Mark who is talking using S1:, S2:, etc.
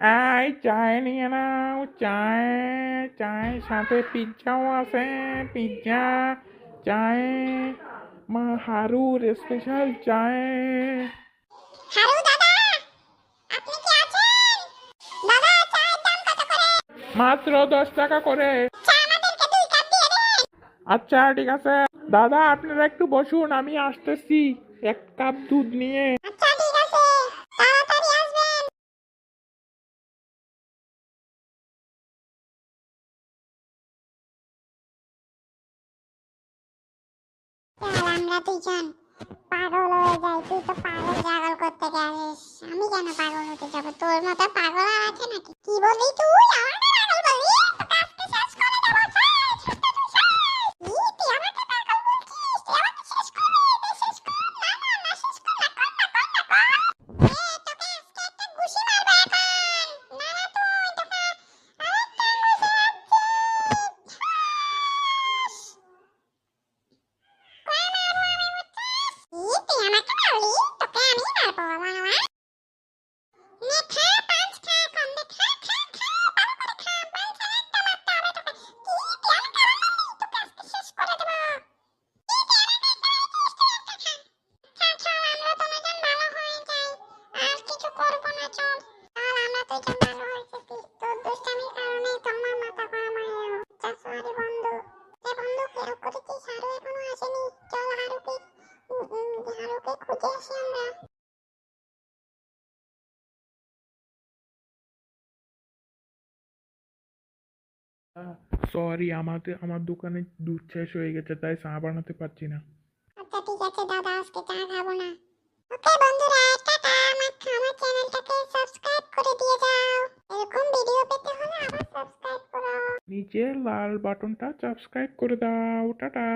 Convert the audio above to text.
S1: এই চায় নিয়ে নাও, চায়। চায়ের সাথে পিৎজাও আছে, পিৎজা। চায়, মা হারুর স্পেশাল চায়।
S2: হ্যালো দাদা, আপনি কি আছেন? দাদা, চায়ের দাম কত করে?
S1: মাত্র 10 টাকা করে।
S2: চা আমাদেরকে 2 কাপ দিয়ে দেন।
S1: আচ্ছা ঠিক আছে দাদা, আপনারা একটু বসুন, আমি আসতেছি 1 কাপ দুধ নিয়ে।
S2: আচ্ছা ঠিক আছে, তাড়াতাড়ি আসবেন। চল আমরা 2জন পাগল হয়ে যাই। তুই তো পাগল জাগল করতে গেছিস, আমি কেন পাগল হতে যাবো? তোর মতো পাগল আর আছে নাকি? কি বললি তুই? আমাকে পাগল বললি? তোকে আজকে শেষ করে দেবো। তুই আমাকে পাগল বলছিস? তুই আমাকে শেষ করে দে, শেষ কর। না না না, শেষ কর না, কর না, কর না, কর। তোকে আজকে একটা ঘুষি মারবো এখন। না না, তুই তোকে আরেকটা ঘুষি মারছি। তুই আমাকে মারলি, তোকে আমি মারবো বাবা। নে খা, পাঁচ খা, কম দে, খা খা খা, ভালো করে খা। পাঁচ আরেকটা মারতে হবে তোকে। তুই আমাকে আবার মারলি, তোকে আজকে শেষ করে দেবো। তুই আমাকে মারছিস, তুই একটা খা। খা, চল আমরা দুজন ভালো হয়ে যাই। আর কিছু করবো না, চল। চল আমরা দুজন ভালো হয়ে যেতে। তোর দুষ্টামির কারণে তোমার মাথা গরম হয়ে গেল। আচ্ছা সরি বন্ধু। যে বন্ধু কেউ করেছিস, হারু এখনো আসেনি। চল হারুকে খুঁজে আসি আমরা।
S1: সরি, আমার দোকানে দুধ শেষ হয়ে গেছে, তাই চা বানাতে পারছি না।
S2: আচ্ছা ঠিক আছে দাদা, আজকে চা খাবো না। ওকে বন্ধুরা, টাটা। আমার চ্যানেলটাকে সাবস্ক্রাইব করে দিয়ে যাও। এরকম ভিডিও পেতে হলে আবার সাবস্ক্রাইব করো।
S1: নিচে লাল বাটনটা সাবস্ক্রাইব করে দাও। টাটা।